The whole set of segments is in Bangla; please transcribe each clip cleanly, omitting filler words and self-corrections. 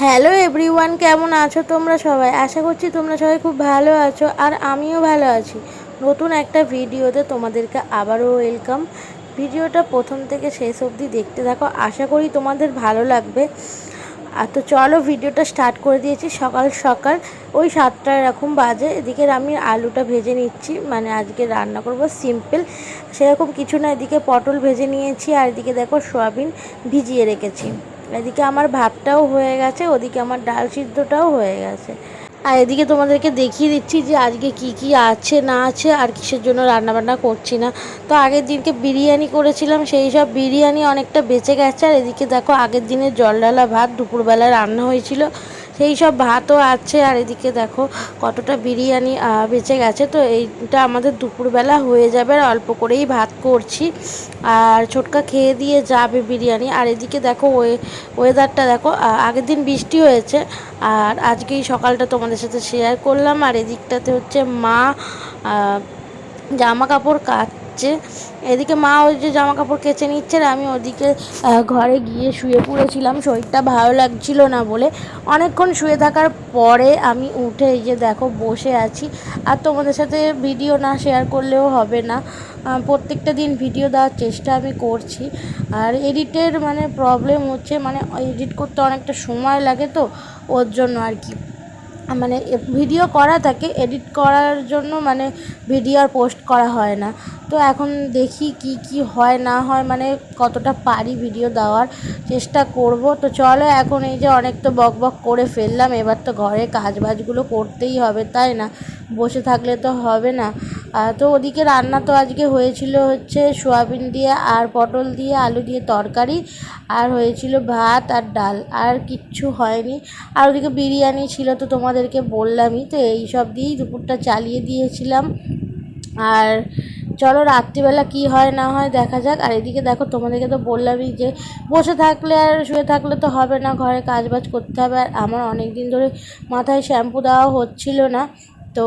হ্যালো এভরিওয়ান, কেমন আছো তোমরা সবাই? আশা করছি তোমরা সবাই খুব ভালো আছো, আর আমিও ভালো আছি। নতুন একটা ভিডিওতে তোমাদেরকে আবারও ওয়েলকাম। ভিডিওটা প্রথম থেকে শেষ অবধি দেখতে থাকো, আশা করি তোমাদের ভালো লাগবে। আর তো চলো ভিডিওটা স্টার্ট করে দিয়েছি। সকাল সকাল ওই 7টা এরকম বাজে। এদিকে আমি আলুটা ভেজে নিচ্ছি, মানে আজকে রান্না করব সিম্পল, সেরকম কিছু না। এদিকে পটল ভেজে নিয়েছি, আর এদিকে দেখো সয়াবিন ভিজিয়ে রেখেছি। এদিকে আমার ভাতটাও হয়ে গেছে, ওদিকে আমার ডাল সিদ্ধটাও হয়ে গেছে। আর এদিকে তোমাদেরকে দেখিয়ে দিচ্ছি যে আজকে কি কি আছে না আছে, আর কিসের জন্য রান্নাবান্না করছি না। তো আগের দিনকে বিরিয়ানি করেছিলাম, সেই সব বিরিয়ানি অনেকটা বেঁচে গেছে। আর এদিকে দেখো আগের দিনের জল ঢালা ভাত দুপুরবেলায় রান্না হয়েছিল, সেই সব ভাতও আছে। আর এদিকে দেখো কতটা বিরিয়ানি বেঁচে গেছে। তো এইটা আমাদের দুপুরবেলা হয়ে যাবে, আর অল্প করেই ভাত করছি। আর ছোটকা খেয়ে দিয়ে যাবে বিরিয়ানি। আর এদিকে দেখো ওয়েদারটা দেখো, আগের দিন বৃষ্টি হয়েছে, আর আজকেই সকালটা তোমাদের সাথে শেয়ার করলাম। আর এদিকটাতে হচ্ছে মা জামা কাপড় কাচছে। এদিকে মা ওই যে জামা কাপড় কেচে নিচ্ছে, আর আমি ওদিকে ঘরে গিয়ে শুয়ে পড়েছিলাম, শরীরটা ভালো লাগছিল না বলে। অনেকক্ষণ শুয়ে থাকার পরে আমি উঠে এই যে দেখো বসে আছি। আর তোমাদের সাথে ভিডিও না শেয়ার করলেও হবে না, প্রত্যেকটা দিন ভিডিও দেওয়ার চেষ্টা আমি করছি। আর এডিটের মানে প্রবলেম হচ্ছে, মানে এডিট করতে অনেকটা সময় লাগে, তো ওর জন্য আর কি মানে ভিডিও করা থাকে, এডিট করার জন্য মানে ভিডিও আর পোস্ট করা হয় না। তো এখন দেখি কি কি হয় না হয়, মানে কতটা পারি ভিডিও দেওয়ার চেষ্টা করব। তো চলো এখন এই যে অনেক তো বক বক করে ফেললাম, এবার তো ঘরে কাজবাজগুলো করতেই হবে, তাই না? বসে থাকলে তো হবে না। তো ওদিকে রান্না তো আজকে হয়েছিল হচ্ছে সোয়াবিন দিয়ে আর পটল দিয়ে আলু দিয়ে তরকারি, আর হয়েছিল ভাত আর ডাল, আর কিচ্ছু হয়নি। আর ওদিকে বিরিয়ানি ছিল, তো তোমাদেরকে বললামই, তো এই সব দিয়েই দুপুরটা চালিয়ে দিয়েছিলাম। আর চলো রাত্রিবেলা কি হয় না হয় দেখা যাক। আর এদিকে দেখো তোমাদেরকে তো বললামই যে বসে থাকলে আর শুয়ে থাকলে তো হবে না, ঘরে কাজবাজ করতে হবে। আর আমার অনেক দিন ধরে মাথায় শ্যাম্পু দেওয়া হচ্ছিল না, তো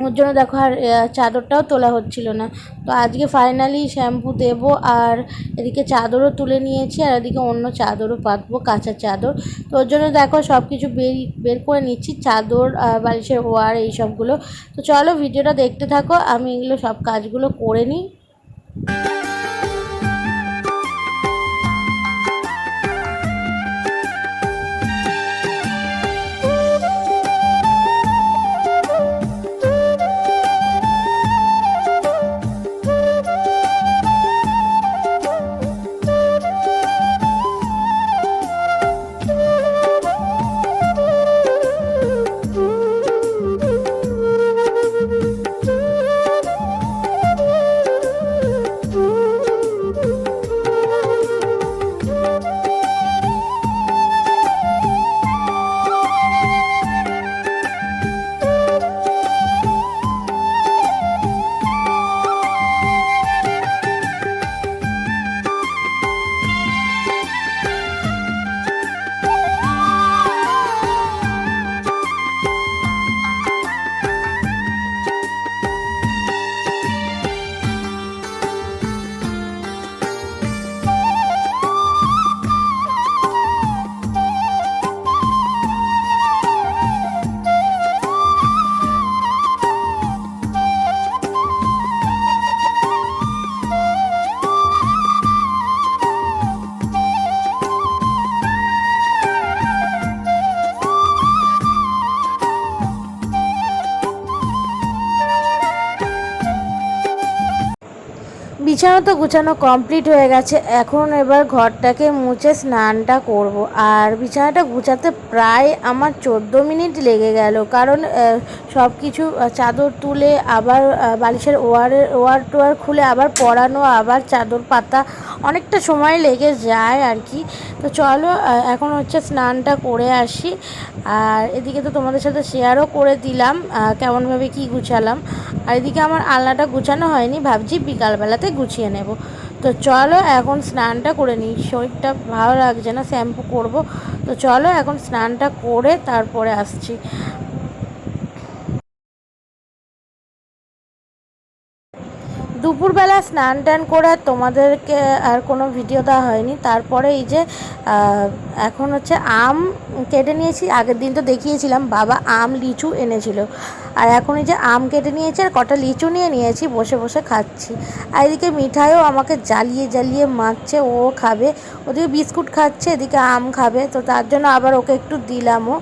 ওর জন্য দেখো আর চাদরটাও তোলা হচ্ছিল না। তো আজকে ফাইনালি শ্যাম্পু দেবো, আর এদিকে চাদরও তুলে নিয়েছি, আর এদিকে অন্য চাদরও পাতবো, কাঁচা চাদর। তো ওর জন্য দেখো সব কিছু বের করে নিচ্ছি, চাদর, বালিশের ওয়ার, এই সবগুলো। তো চলো ভিডিওটা দেখতে থাকো, আমি এগুলো সব কাজগুলো করে নিই। বিছানা তো গুছানো কমপ্লিট হয়ে গেছে, এখন এবার ঘরটাকে মুছে স্নানটা করব। আর বিছানাটা গুছাতে প্রায় আমার 14 মিনিট লেগে গেল, কারণ সব কিছু চাদর তুলে আবার বালিশের ওয়ার টোয়ার খুলে আবার পরানো, আবার চাদর পাতা, অনেকটা সময় লেগে যায় আর কি। তো চলো এখন হচ্ছে স্নানটা করে আসি। আর এদিকে তো তোমাদের সাথে শেয়ারও করে দিলাম কেমনভাবে কি গুছালাম। আর এদিকে আমার আলনাটা গুছানো হয়নি, ভাবছি বিকালবেলাতে গুছিয়ে নেব। তো চলো এখন স্নানটা করে নিই, শরীরটা ভালো লাগছে না, শ্যাম্পু করব। তো চলো এখন স্নানটা করে তারপরে আসছি। দুপুরবেলা স্নান টান করে তোমাদেরকে আর কোনো ভিডিও দেওয়া হয়নি। তারপরে এই যে এখন হচ্ছে আম কেটে নিয়েছি। আগের দিন তো দেখিয়েছিলাম বাবা আম লিচু এনেছিল, আর এখন এই যে আম কেটে নিয়েছি আর কটা লিচু নিয়েছি, বসে বসে খাচ্ছি। আর এদিকে মিঠাইও আমাকে জ্বালিয়ে জ্বালিয়ে মারছে, ও খাবে, ওদিকে বিস্কুট খাচ্ছে, এদিকে আম খাবে, তো তার জন্য আবার ওকে একটু দিলামও।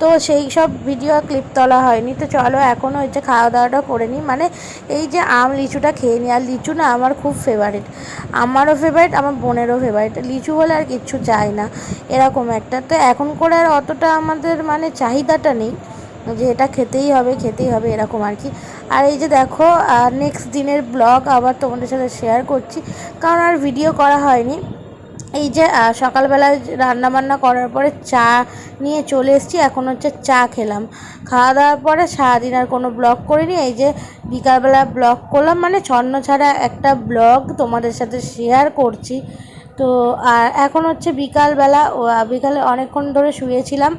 তো সেই সব ভিডিও ক্লিপ তোলা হয়নি। তো চলো এখনও হচ্ছে খাওয়া দাওয়াটা করে নিই, মানে এই যে আম লিচুটা খেয়ে নিই। আর লিচু না আমার খুব ফেভারিট, আমারও ফেভারিট, আমার বোনেরও ফেভারিট। লিচু হলে আর কিচ্ছু চাই না, এরকম একটা। তো এখন করে আর অতটা আমাদের মানে চাহিদাটা নেই যে এটা খেতেই হবে এরকম আর কি। আর এই যে দেখো নেক্সট দিনের ব্লগ আবার তোমাদের সাথে শেয়ার করছি, কারণ আর ভিডিও করা হয়নি। এই যে সকালবেলায় রান্নাবান্না করার পরে চা নিয়ে চলে এসেছি, এখন হচ্ছে চা খেলাম। খাওয়া দাওয়ার পরে সারাদিন আর কোনো ব্লগ করিনি। এই যে বিকালবেলা ব্লগ করলাম, মানে ছন্ন ছাড়া একটা ব্লগ তোমাদের সাথে শেয়ার করছি। তো আর এখন হচ্ছে বিকালবেলা, বিকালে অনেকক্ষণ ধরে শুয়েছিলাম।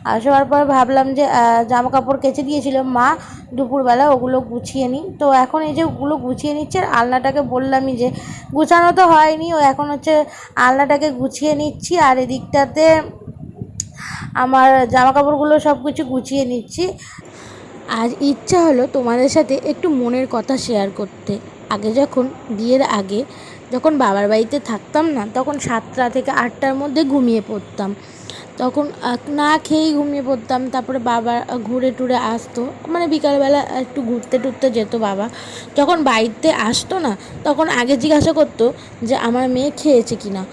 আর শোয়ার পর ভাবলাম যে জামা কাপড় কেচে দিয়েছিল মা দুপুরবেলা, ওগুলো গুছিয়ে নিই। তো এখন এই যে ওগুলো গুছিয়ে নিচ্ছে, আর আলনাটাকে বললামই যে গুছানো তো হয়নি, ও এখন হচ্ছে আলনাটাকে গুছিয়ে নিচ্ছি। আর এদিকটাতে আমার জামা কাপড়গুলো সব কিছু গুছিয়ে নিচ্ছি। আজ ইচ্ছা হলো তোমাদের সাথে একটু মনের কথা শেয়ার করতে। আগে যখন বিয়ের আগে যখন বাবার বাড়িতে থাকতাম না, তখন 7টা থেকে 8টার মধ্যে ঘুমিয়ে পড়তাম। তখন না খেয়েই ঘুমিয়ে পড়তাম। তারপরে বাবা ঘুরে টুরে আসতো, মানে বিকালবেলা একটু ঘুরতে টুরতে যেত বাবা। যখন বাড়িতে আসতো না, তখন আগে জিজ্ঞাসা করতো যে আমার মেয়ে খেয়েছে কি না।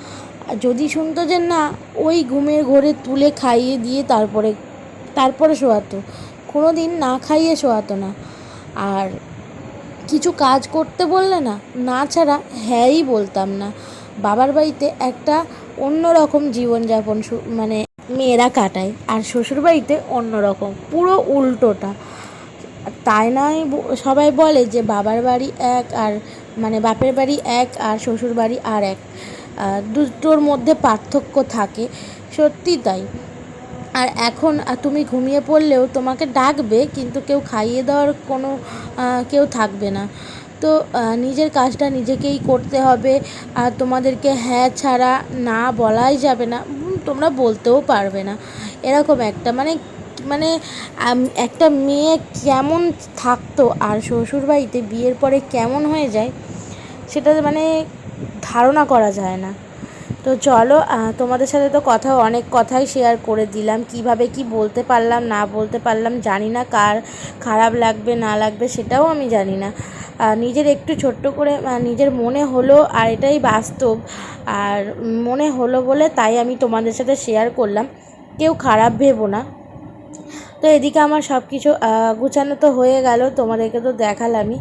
যদি শুনতো যে না, ওই ঘুমের ঘোরে তুলে খাইয়ে দিয়ে তারপরে শোয়াতো, কোনো দিন না খাইয়ে শোয়াতো না। আর কিছু কাজ করতে বললে না, না ছাড়া হ্যাঁই বলতাম না। বাবার বাড়িতে একটা অন্যরকম জীবনযাপন মানে মেয়েরা কাটায়, আর শ্বশুরবাড়িতে অন্যরকম, পুরো উল্টোটা। তাই নয় সবাই বলে যে বাবার বাড়ি এক, আর মানে বাপের বাড়ি এক আর শ্বশুর বাড়ি আর এক, দুটোর মধ্যে পার্থক্য থাকে, সত্যি তাই। আর এখন তুমি ঘুমিয়ে পড়লেও তোমাকে ডাকবে, কিন্তু কেউ খাইয়ে দেওয়ার কোনো কেউ থাকবে না। তো নিজের কাজটা নিজেকেই করতে হবে। আর তোমাদেরকে হ্যাঁ ছাড়া না বলাই যাবে না, তোমরা বলতেও পারবে না, এরকম একটা মানে মানে একটা মেয়ে কেমন থাকতো আর শ্বশুরবাড়িতে বিয়ের পরে কেমন হয়ে যায়, সেটা মানে ধারণা করা যায় না। তো চলো তোমাদের সাথে তো অনেক কথাই শেয়ার করে দিলাম, কিভাবে কি বলতে পারলাম না বলতে পারলাম জানি না, কার খারাপ লাগবে না লাগবে সেটাও আমি জানি না। নিজের একটু ছোট্ট করে নিজের মনে হলো, আর এটাই বাস্তব, আর মনে হলো বলে তাই আমি তোমাদের সাথে শেয়ার করলাম, কেউ খারাপ ভেবো না। তো এদিকে আমার সব কিছু গুছানো তো হয়ে গেল, তোমাদেরকে তো দেখালামই।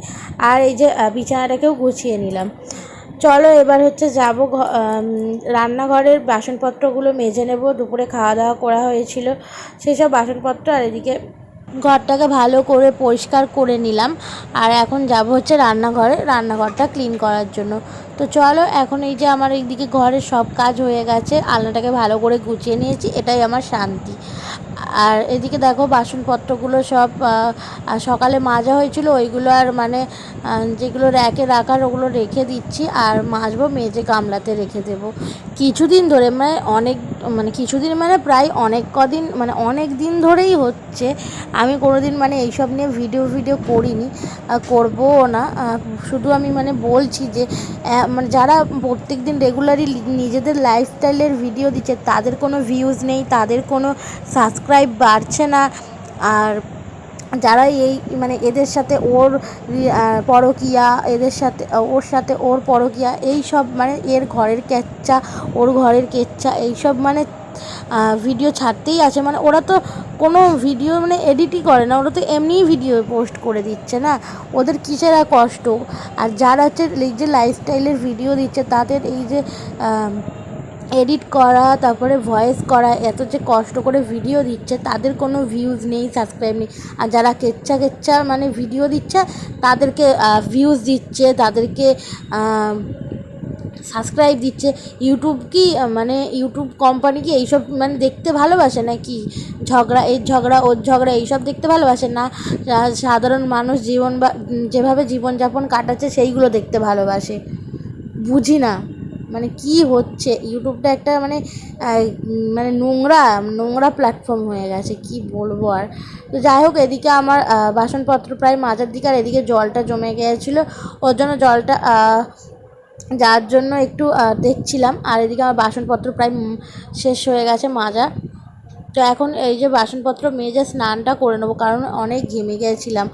আর এই যে বিছানাটাকেও গুছিয়ে নিলাম। চলো এবার হচ্ছে যাব রান্নাঘরের বাসনপত্রগুলো মেজে নেব। দুপুরে খাওয়া দাওয়া করা হয়েছিল সেই সব বাসনপত্র, আর এদিকে ঘরটাকে ভালো করে পরিষ্কার করে নিলাম। আর এখন যাব হচ্ছে রান্নাঘরটা ক্লিন করার জন্য। তো চলো এখন এই যে আমার এইদিকে ঘরের সব কাজ হয়ে গেছে, আলনাটাকে ভালো করে গুছিয়ে নিয়েছি, এটাই আমার শান্তি। আর এদিকে দেখো বাসনপত্রগুলো সব সকালে মাজা হয়েছিল, ওইগুলো আর মানে যেগুলো র্যাকে রাখার ওগুলো রেখে দিচ্ছি, আর মাজবো, মেজে গামলাতে রেখে দেবো। কিছুদিন ধরে কিছুদিন মানে প্রায় অনেক দিন ধরেই হচ্ছে, আমি কোনোদিন মানে এইসব নিয়ে ভিডিও করিনি, করবও না। শুধু আমি মানে বলছি যে মানে যারা প্রত্যেক দিন রেগুলারই নিজেদের লাইফস্টাইলের ভিডিও দিচ্ছে, তাদের কোনো ভিউজ নেই, তাদের কোনো সাবস্ক্রাইব বাড়ছে না। আর যারা এই মানে এদের সাথে ওর পরকীয়া, ওর সাথে ওর পরকীয়া, এই সব মানে এর ঘরের কেচ্চা ওর ঘরের কেচ্চা, এইসব মানে ভিডিও ছাড়তেই আছে। মানে ওরা তো কোনো ভিডিও মানে এডিটই করে না, ওরা তো এমনিই ভিডিও পোস্ট করে দিচ্ছে না, ওদের কিসের আর কষ্ট। আর যারা হচ্ছে এই যে লাইফস্টাইলের ভিডিও দিচ্ছে, তাদের এই যে এডিট করা, তারপরে ভয়েস করা, এত যে কষ্ট করে ভিডিও দিচ্ছে, তাদের কোনো ভিউজ নেই, সাবস্ক্রাইব নেই। আর যারা কেচ্চা মানে ভিডিও দিচ্ছে, তাদেরকে ভিউজ দিচ্ছে, তাদেরকে সাবস্ক্রাইব দিচ্ছে। ইউটিউব কি মানে ইউটিউব কোম্পানি কি এইসব মানে দেখতে ভালোবাসে নাকি? ঝগড়া ওর ঝগড়া এইসব দেখতে ভালোবাসে না, সাধারণ মানুষ জীবন বা যেভাবে জীবনযাপন কাটাচ্ছে সেইগুলো দেখতে ভালোবাসে? বুঝি না মানে কি হচ্ছে। ইউটিউবটা একটা মানে মানে নোংরা প্ল্যাটফর্ম হয়ে গেছে, কি বলবো আর। তো যাই হোক, এদিকে আমার বাসনপত্র প্রায় মাজার দিকে, আর এদিকে জলটা জমে গিয়েছিলো, ওর জন্য জলটা যার জন্য একটু দেখছিলাম। আর এদিকে আমার বাসনপত্র প্রায় শেষ হয়ে গেছে মাজা। তো এখন এই যে বাসনপত্র মেজে স্নানটা করে নেবো, কারণ অনেক ঘেমে গিয়েছিলাম।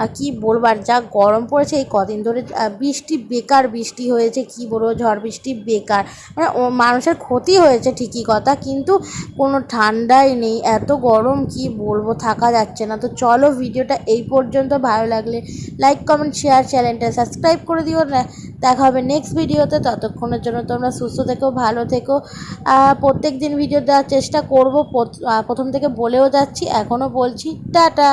আর কী বলবো, আর যা গরম পড়েছে এই কদিন ধরে। বৃষ্টি বেকার বৃষ্টি হয়েছে, কী বলবো, ঝড় বৃষ্টি বেকার। মানে মানুষের ক্ষতি হয়েছে ঠিকই কথা, কিন্তু কোনো ঠান্ডাই নেই, এত গরম কি বলবো, থাকা যাচ্ছে না। তো চলো, ভিডিওটা এই পর্যন্ত। ভালো লাগলে লাইক কমেন্ট শেয়ার, চ্যানেলটা সাবস্ক্রাইব করে দিও। দেখা হবে নেক্সট ভিডিওতে। ততক্ষণের জন্য তোমরা সুস্থ থেকো, ভালো থেকো। প্রত্যেক দিন ভিডিও দেওয়ার চেষ্টা করব, প্রথম থেকে বলেও যাচ্ছি, এখনও বলছি। টাটা।